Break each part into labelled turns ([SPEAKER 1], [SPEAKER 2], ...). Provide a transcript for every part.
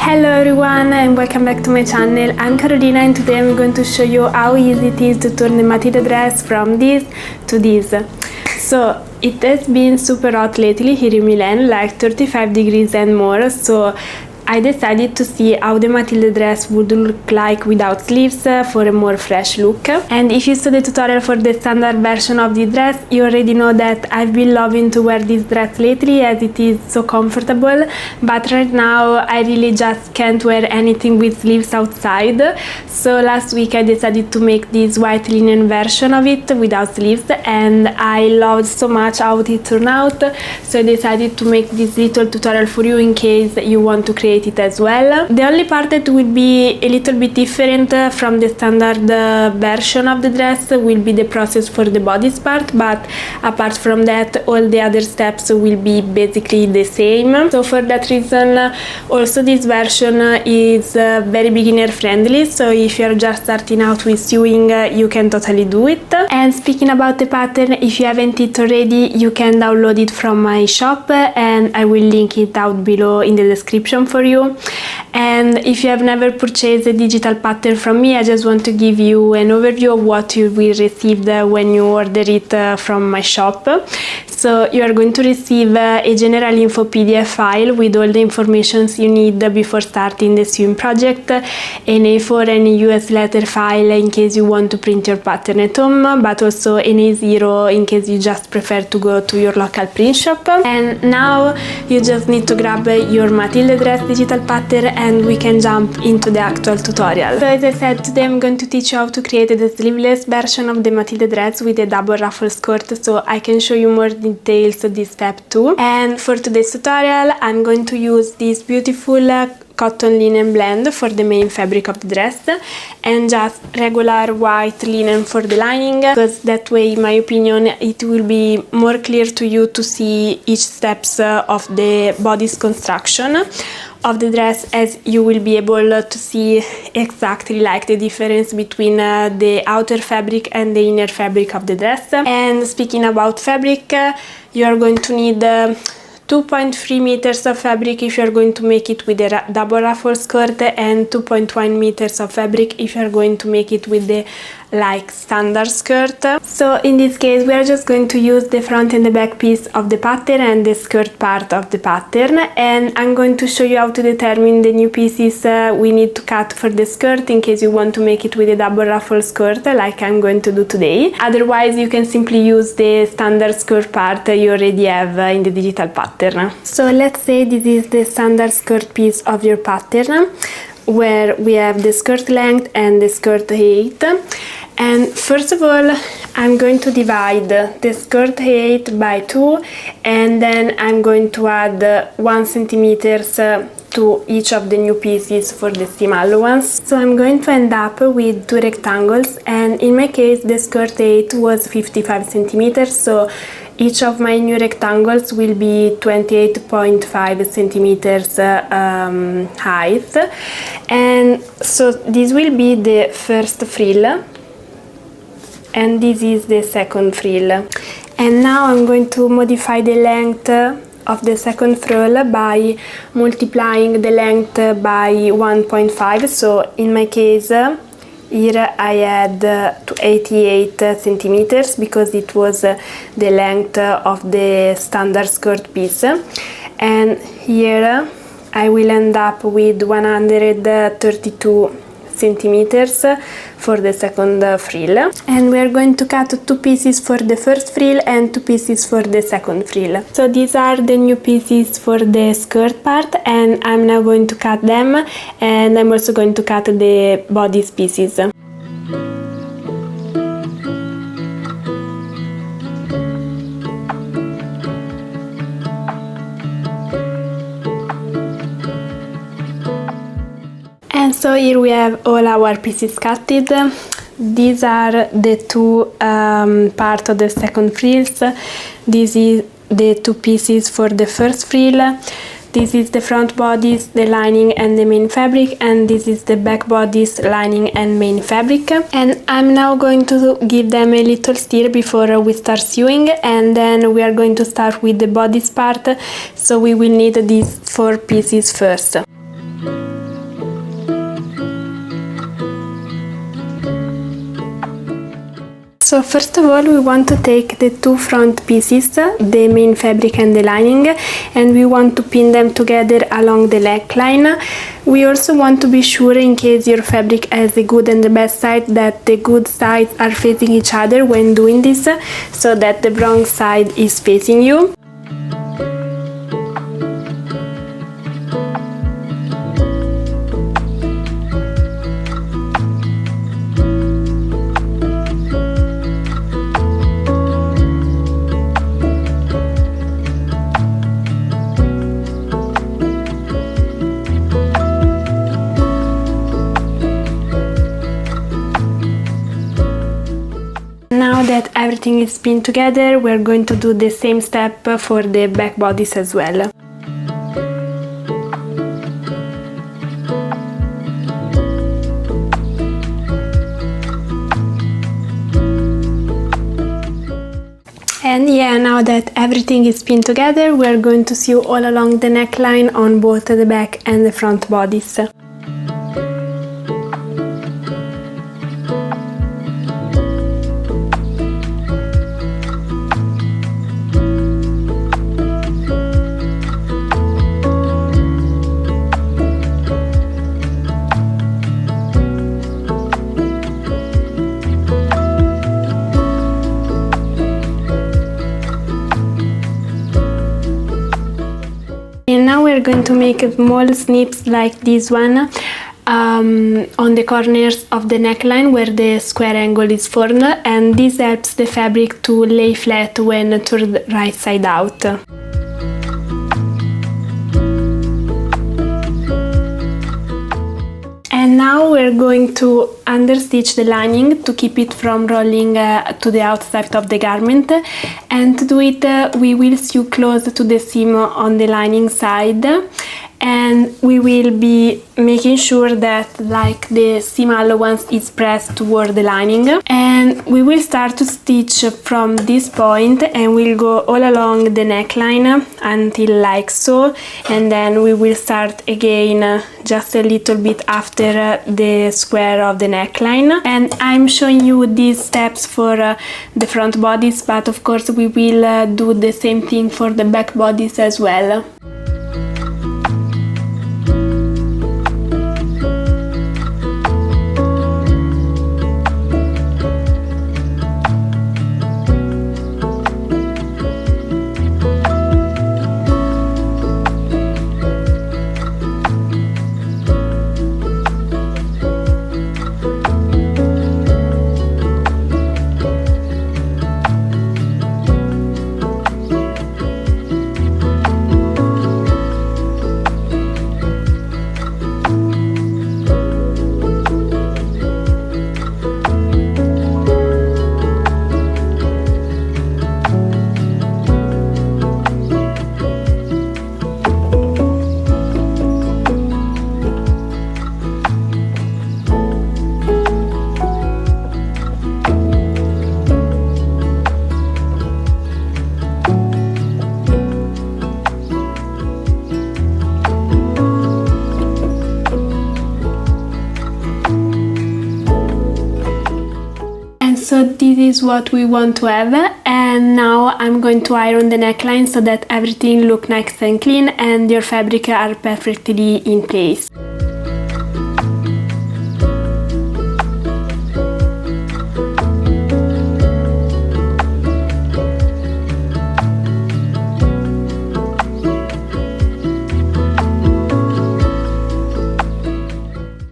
[SPEAKER 1] Hello everyone and welcome back to my channel. I'm Carolina and today I'm going to show you how easy it is to turn the Matilde dress from this to this. So it has been super hot lately here in Milan, like 35 degrees and more, so I decided to see how the Matilde dress would look like without sleeves for a more fresh look. And if you saw the tutorial for the standard version of the dress, you already know that I've been loving to wear this dress lately as it is so comfortable, but right now I really just can't wear anything with sleeves outside. So last week I decided to make this white linen version of it without sleeves and I loved so much how it turned out, so I decided to make this little tutorial for you in case you want to create it as well. The only part that will be a little bit different from the standard version of the dress will be the process for the bodice part, but apart from that all the other steps will be basically the same. So for that reason also this version is very beginner friendly, so if you're just starting out with sewing you can totally do it. And speaking about the pattern, if you haven't it already, you can download it from my shop and I will link it out below in the description for you. And if you have never purchased a digital pattern from me, I just want to give you an overview of what you will receive when you order it from my shop. So you are going to receive a general info PDF file with all the information you need before starting the sewing project, an A4 and a US letter file in case you want to print your pattern at home, but also an A0 in case you just prefer to go to your local print shop. And now you just need to grab your Matilde dress digital pattern and we can jump into the actual tutorial. So as I said, today I'm going to teach you how to create the sleeveless version of the Matilde dress with a double ruffle skirt, so I can show you more details of this step too. And for today's tutorial I'm going to use this beautiful cotton linen blend for the main fabric of the dress and just regular white linen for the lining, because that way in my opinion it will be more clear to you to see each steps of the bodice construction of the dress, as you will be able to see exactly like the difference between the outer fabric and the inner fabric of the dress. And speaking about fabric, you are going to need 2.3 meters of fabric if you are going to make it with a double ruffle skirt and 2.1 meters of fabric if you are going to make it with the standard skirt. So in this case we are just going to use the front and the back piece of the pattern and the skirt part of the pattern, and I'm going to show you how to determine the new pieces we need to cut for the skirt in case you want to make it with a double ruffle skirt like I'm going to do today. Otherwise you can simply use the standard skirt part you already have in the digital pattern. So let's say this is the standard skirt piece of your pattern where we have the skirt length and the skirt height. And first of all I'm going to divide the skirt height by 2 and then I'm going to add 1 centimeters to each of the new pieces for the seam allowance. So I'm going to end up with 2 rectangles, and in my case the skirt height was 55 centimeters, so each of my new rectangles will be 28.5 centimeters height. And so this will be the first frill and this is the second frill. And now I'm going to modify the length of the second frill by multiplying the length by 1.5. So in my case here I had 88 centimeters because it was the length of the standard skirt piece, and here I will end up with 132 centimeters for the second frill, and we are going to cut 2 pieces for the first frill and 2 pieces for the second frill. So these are the new pieces for the skirt part and I'm now going to cut them, and I'm also going to cut the bodice pieces. And so here we have all our pieces cutted. These are the 2 part of the second frills. This is the 2 pieces for the first frill. This is the front bodice, the lining and the main fabric, and this is the back bodice, lining and main fabric. And I'm now going to give them a little stir before we start sewing, and then we are going to start with the bodice part, so we will need these 4 pieces first. So first of all, we want to take the two front pieces, the main fabric and the lining, and we want to pin them together along the neckline. We also want to be sure, in case your fabric has the good and the bad side, that the good sides are facing each other when doing this, so that the wrong side is facing you. Now that everything is pinned together, we're going to do the same step for the back bodice as well. And yeah, now that everything is pinned together, we're going to sew all along the neckline on both the back and the front bodice. And now we're going to make small snips like this one on the corners of the neckline where the square angle is formed, and this helps the fabric to lay flat when turned right side out. And now we're going to understitch the lining to keep it from rolling to the outside of the garment, and to do it we will sew close to the seam on the lining side, and we will be making sure that like the seam allowance is pressed toward the lining, and we will start to stitch from this point and we'll go all along the neckline until like so, and then we will start again just a little bit after the square of the neckline. And I'm showing you these steps for the front bodice, but of course we will do the same thing for the back bodice as well. So this is what we want to have, and now I'm going to iron the neckline so that everything looks nice and clean and your fabric are perfectly in place.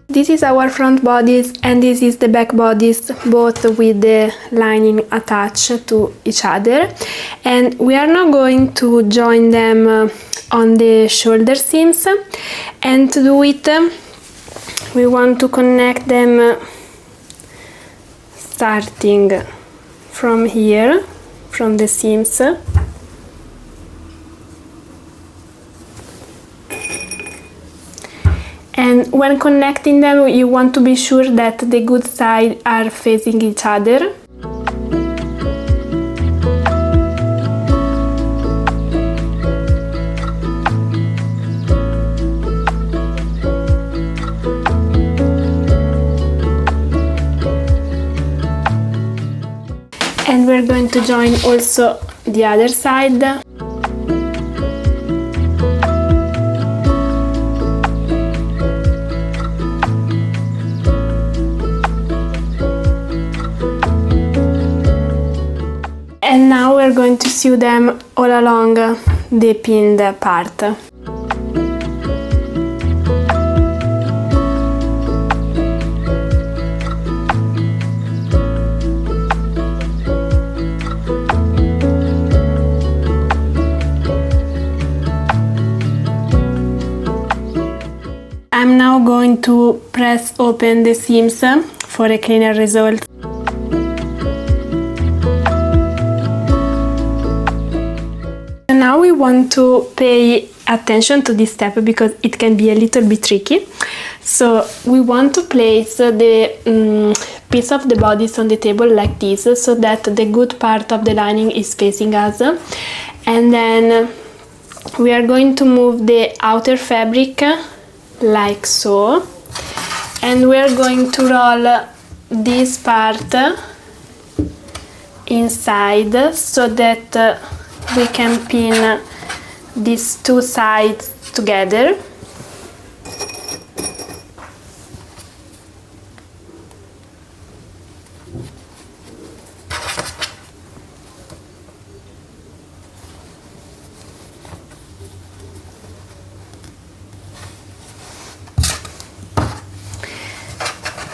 [SPEAKER 1] This is our front bodice and this is the back bodice, both with the lining attached to each other, and we are now going to join them on the shoulder seams, and to do it we want to connect them starting from here, from the seams. And when connecting them, you want to be sure that the good sides are facing each other. to join also the other side. And now we're going to sew them all along the pinned part. I'm now going to press open the seams for a cleaner result. Now we want to pay attention to this step because it can be a little bit tricky. So we want to place the piece of the bodice on the table like this, so that the good part of the lining is facing us. And then we are going to move the outer fabric like so, and we are going to roll this part inside so that we can pin these two sides together.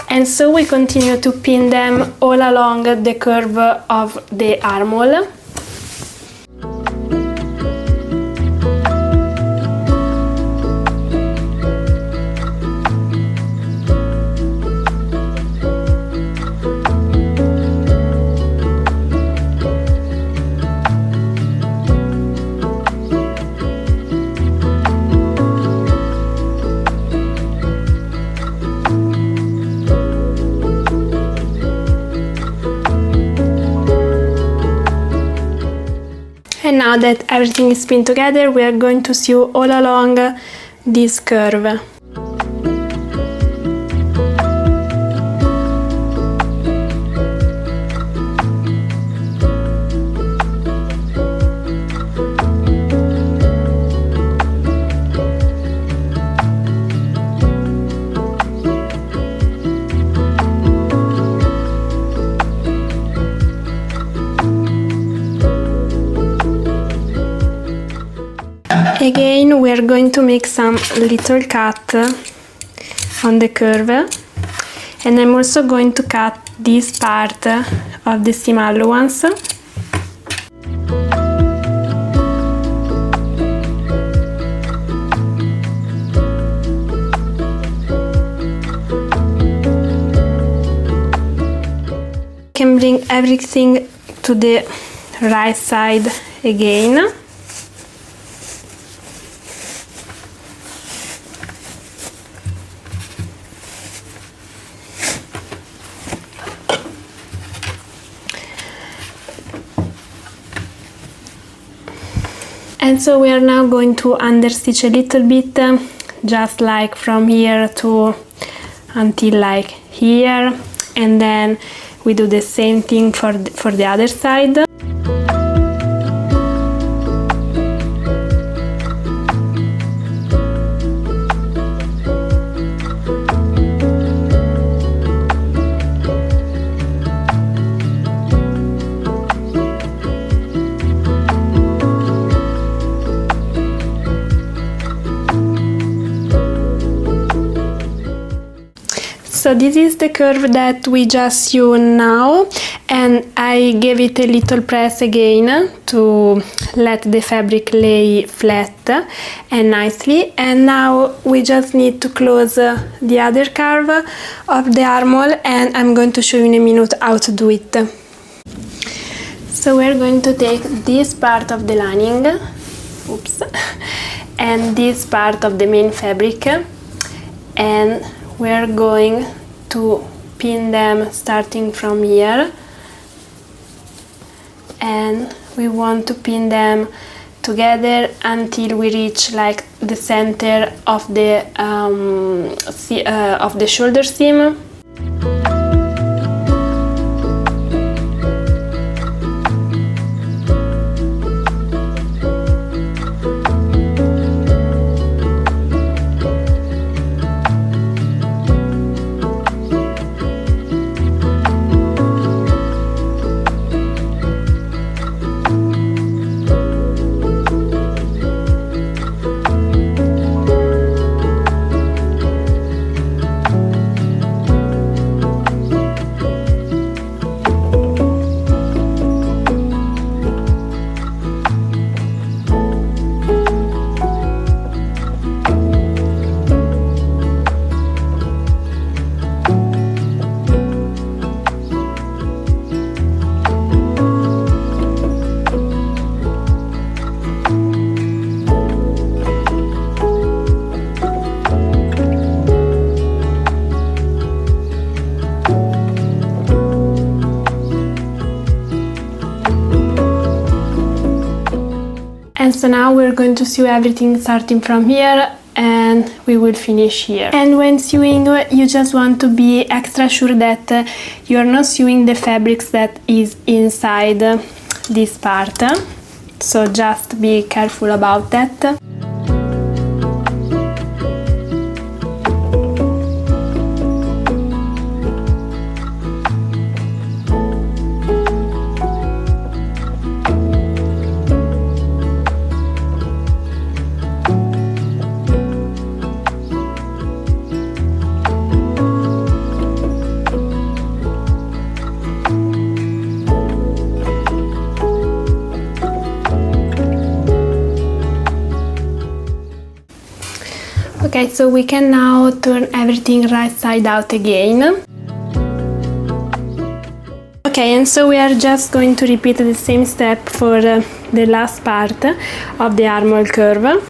[SPEAKER 1] And so we continue to pin them all along the curve of the armhole. And now that everything is pinned together, we are going to sew all along this curve. Again, we are going to make some little cut on the curve, and I'm also going to cut this part of the seam allowance. Can bring everything to the right side again. And so we are now going to understitch a little bit, just like from here to until like here, and then we do the same thing for the other side. So this is the curve that we just sewn now, and I gave it a little press again to let the fabric lay flat and nicely. And now we just need to close the other curve of the armhole, and I'm going to show you in a minute how to do it. So we're going to take this part of the lining, oops, and this part of the main fabric, and we're going to pin them starting from here, and we want to pin them together until we reach like the center of the shoulder seam. so now we're going to sew everything starting from here, and we will finish here. And when sewing, you just want to be extra sure that you're not sewing the fabrics that is inside this part, so just be careful about that. Okay, so we can now turn everything right side out again. Okay, and so we are just going to repeat the same step for the last part of the armhole curve.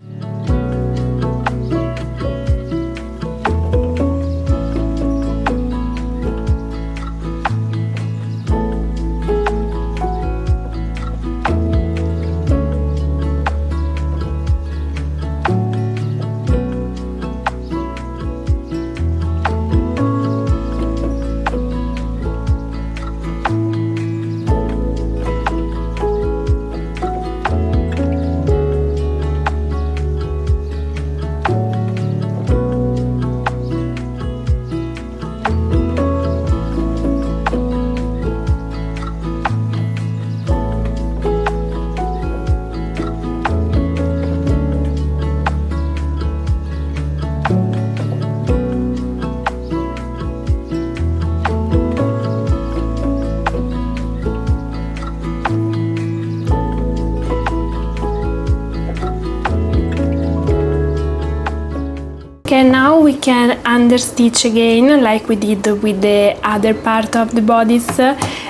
[SPEAKER 1] Okay, now we can understitch again like we did with the other part of the bodice,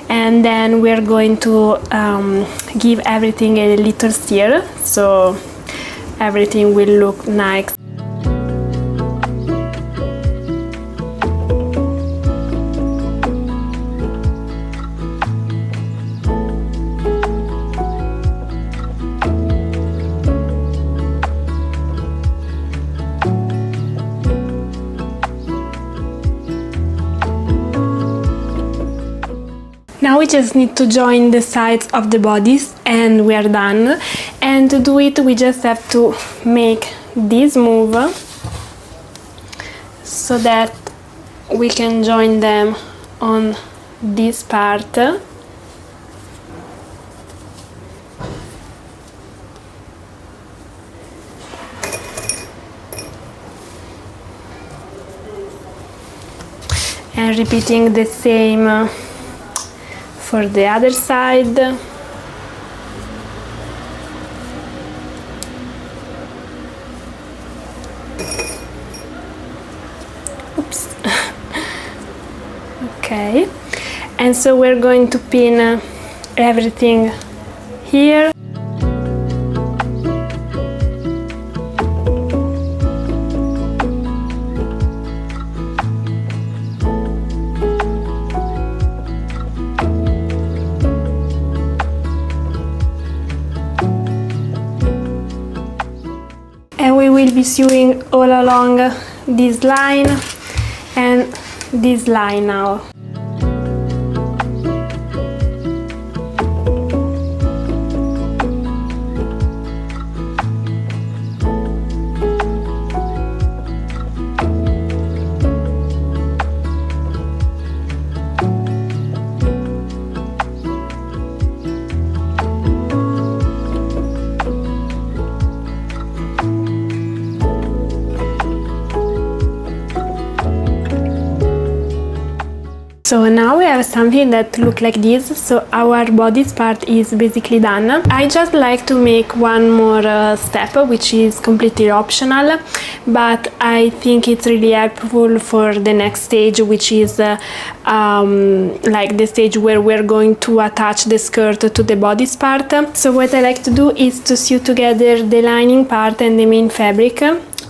[SPEAKER 1] and then we're going to give everything a little stir so everything will look nice. Now we just need to join the sides of the bodice and we are done. And to do it we just have to make this move so that we can join them on this part. And repeating the same for the other side. Oops. Okay, and so we're going to pin everything here. And we will be sewing all along this line and this line now. So now we have something that looks like this, so our bodice part is basically done. I just like to make one more step, which is completely optional, but I think it's really helpful for the next stage, which is like the stage where we're going to attach the skirt to the bodice part. So what I like to do is to sew together the lining part and the main fabric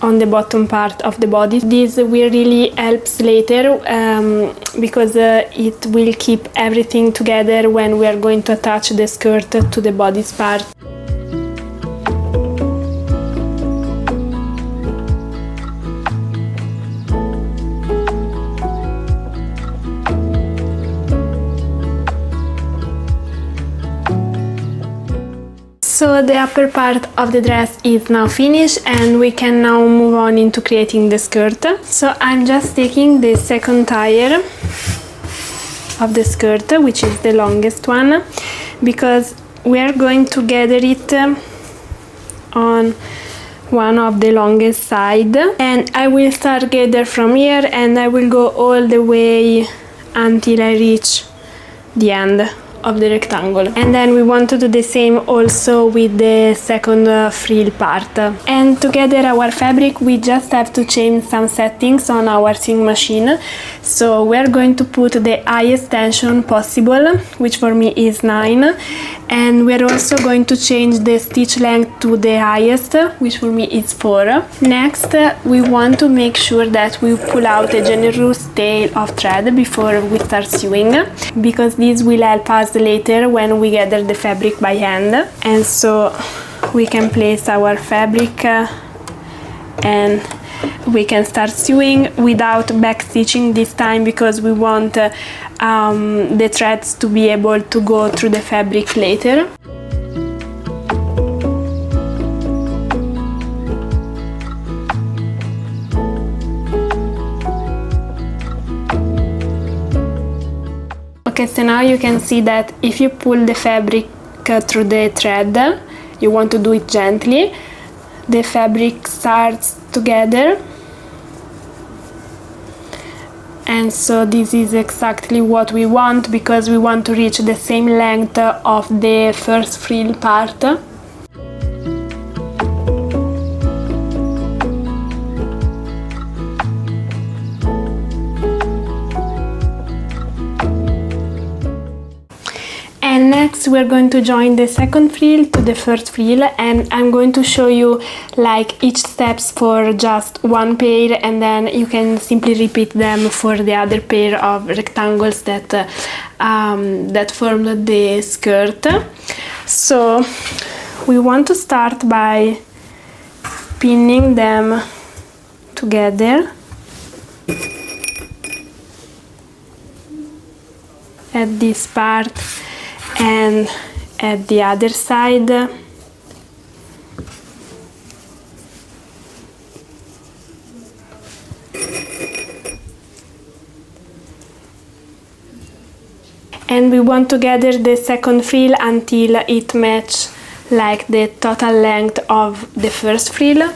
[SPEAKER 1] on the bottom part of the body. This will really helps later because it will keep everything together when we are going to attach the skirt to the bodice part. So the upper part of the dress is now finished and we can now move on into creating the skirt. So I'm just taking the second tire of the skirt, which is the longest one, because we are going to gather it on one of the longest side, and I will start gather from here and I will go all the way until I reach the end of the rectangle. And then we want to do the same also with the second frill part. And to gather our fabric we just have to change some settings on our sewing machine. So we're going to put the highest tension possible, which for me is 9, and we're also going to change the stitch length to the highest, which for me is 4. Next we want to make sure that we pull out a generous tail of thread before we start sewing, because this will help us later when we gather the fabric by hand. And so we can place our fabric and we can start sewing without back stitching this time, because we want the threads to be able to go through the fabric later. Okay, so now you can see that if you pull the fabric through the thread, you want to do it gently, the fabric starts to gather. And so this is exactly what we want, because we want to reach the same length of the first frill part. And next we're going to join the second frill to the first frill, and I'm going to show you like each steps for just one pair, and then you can simply repeat them for the other pair of rectangles that that formed the skirt. So we want to start by pinning them together at this part and at the other side. And we want to gather the second frill until it matches like the total length of the first frill.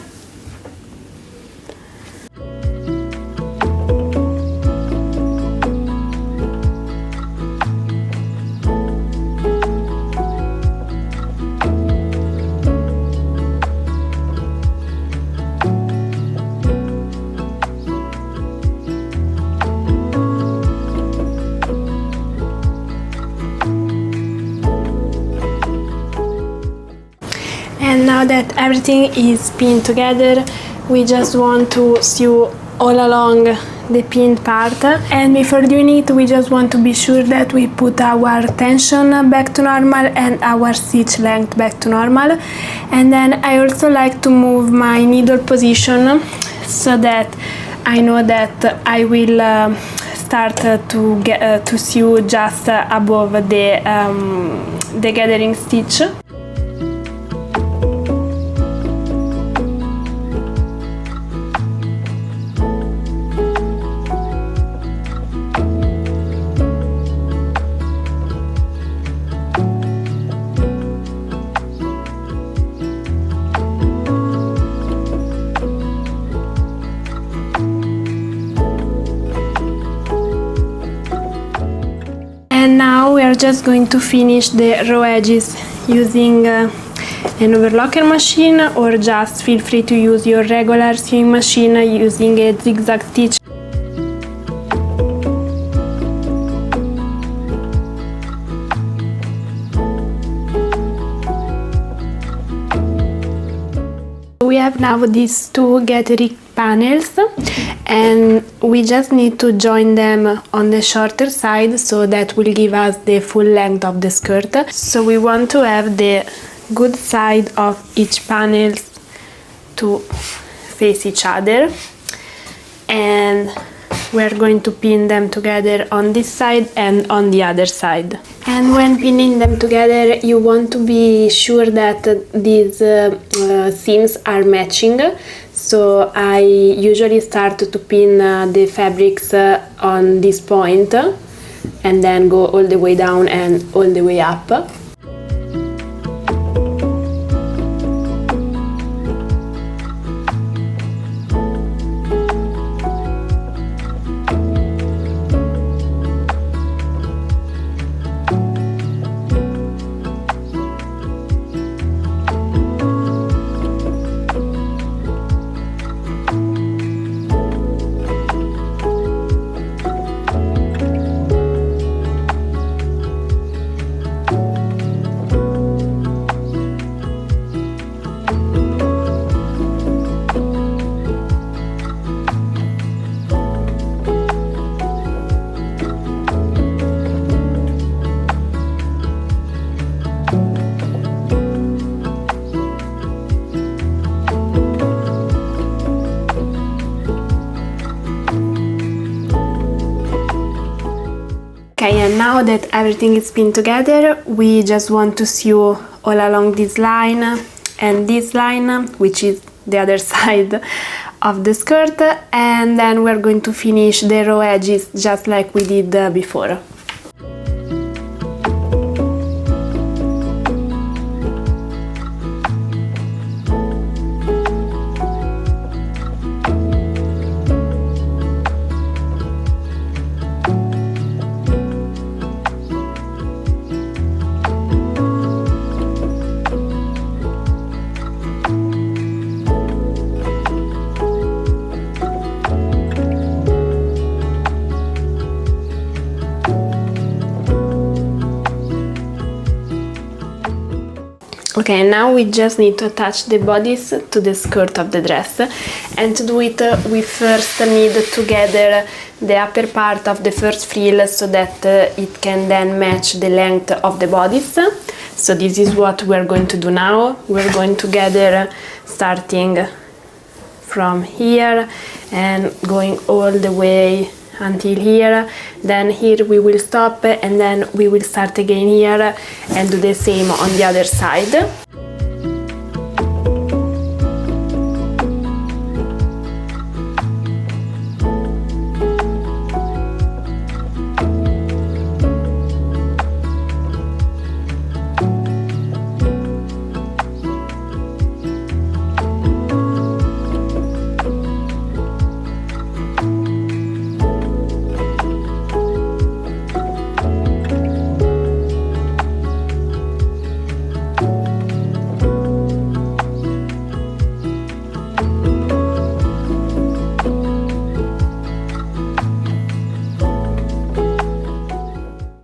[SPEAKER 1] And now that everything is pinned together, we just want to sew all along the pinned part. And before doing it, we just want to be sure that we put our tension back to normal and our stitch length back to normal. And then I also like to move my needle position so that I know that I will start to sew just above the gathering stitch. And now we are just going to finish the raw edges using an overlocker machine, or just feel free to use your regular sewing machine using a zigzag stitch. We have now these two gathering panels, and we just need to join them on the shorter side, so that will give us the full length of the skirt. So we want to have the good side of each panel to face each other, and we're going to pin them together on this side and on the other side. And when pinning them together, you want to be sure that these seams are matching. So I usually start to pin the fabrics on this point and then go all the way down and all the way up. Okay, and now that everything is pinned together, we just want to sew all along this line and this line, which is the other side of the skirt, and then we're going to finish the raw edges just like we did before. Okay, now we just need to attach the bodice to the skirt of the dress, and to do it we first need to gather the upper part of the first frill so that it can then match the length of the bodice. So this is what we're going to do now. We're going to gather starting from here and going all the way until here, then here we will stop and then we will start again here and do the same on the other side.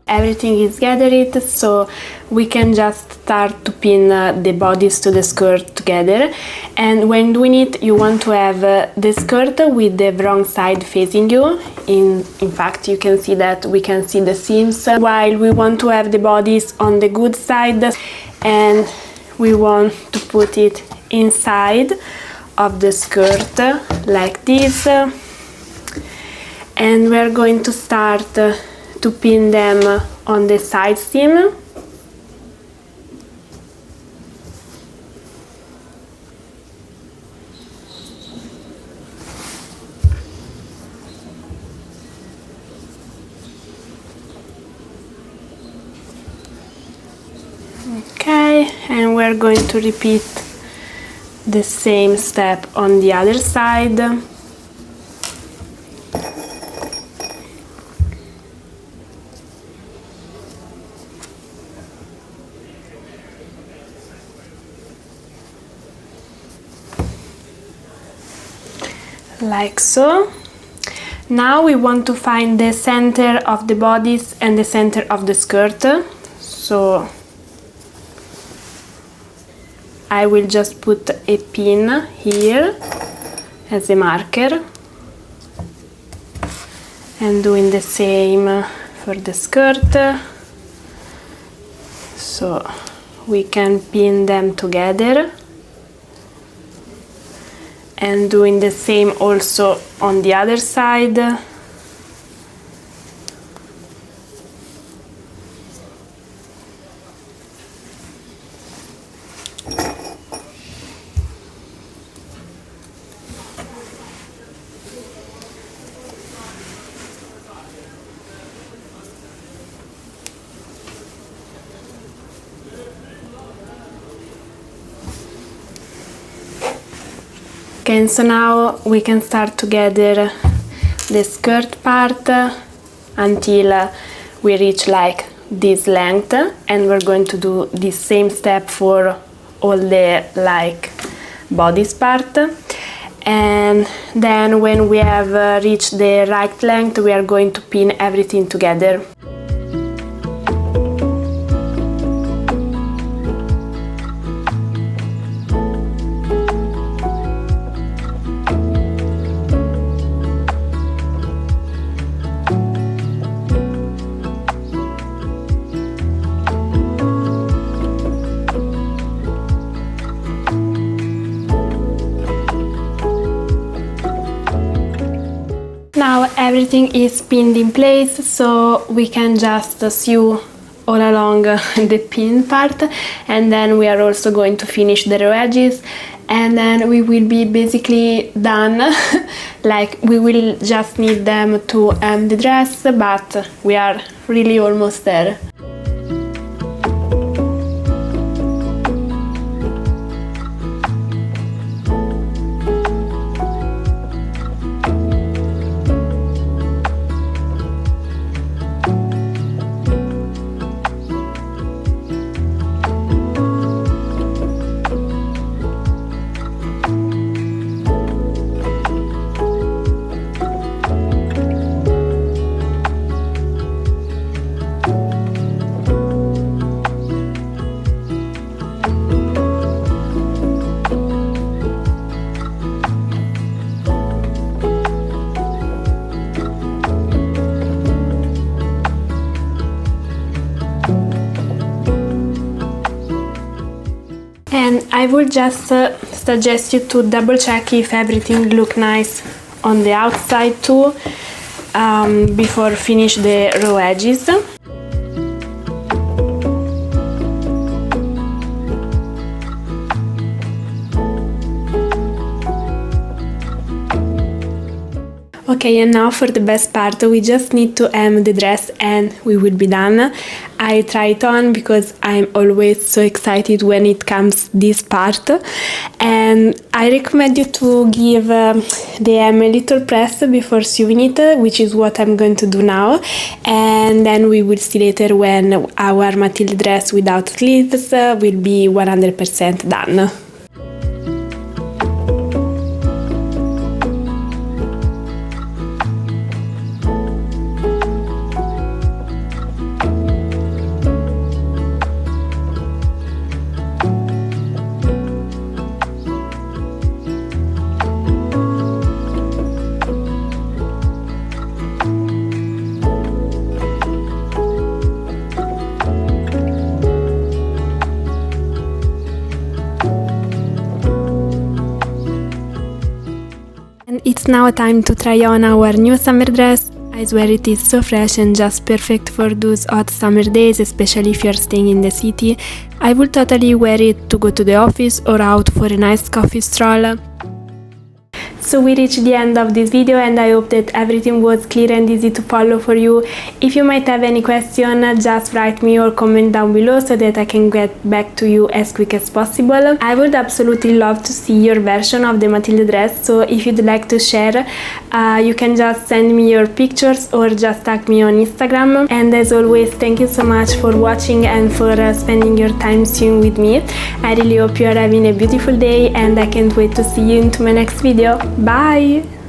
[SPEAKER 1] Everything is gathered, so we can just start to pin the bodice to the skirt together. And when doing it, you want to have the skirt with the wrong side facing you. In fact, you can see that we can see the seams, while we want to have the bodice on the good side, and we want to put it inside of the skirt like this. And we're going to start to pin them on the side seam. Okay, and we're going to repeat the same step on the other side. Like so. Now we want to find the center of the bodice and the center of the skirt. So I will just put a pin here as a marker, and doing the same for the skirt. So we can pin them together, and doing the same also on the other side. Okay, so now we can start to gather the skirt part until we reach like this length, and we're going to do the same step for all the like bodice part. And then when we have reached the right length, we are going to pin everything together. Now everything is pinned in place, so we can just sew all along the pin part, and then we are also going to finish the row edges, and then we will be basically done. Like we will just need them to hem the dress, but we are really almost there. And I would just suggest you to double check if everything look nice on the outside too, before finish the row edges. Okay, and now for the best part, we just need to hem the dress and we will be done. I try it on because I'm always so excited when it comes this part, and I recommend you to give the hem a little press before sewing it, which is what I'm going to do now, and then we will see later when our Matilde dress without sleeves will be 100% done. It's now time to try on our new summer dress. I swear it is so fresh and just perfect for those hot summer days, especially if you're staying in the city. I would totally wear it to go to the office or out for a nice coffee stroll. So we reached the end of this video, and I hope that everything was clear and easy to follow for you. If you might have any question, just write me or comment down below so that I can get back to you as quick as possible. I would absolutely love to see your version of the Matilde dress, so if you'd like to share, you can just send me your pictures or just tag me on Instagram. And as always, thank you so much for watching and for spending your time sewing with me. I really hope you are having a beautiful day, and I can't wait to see you into my next video. Bye!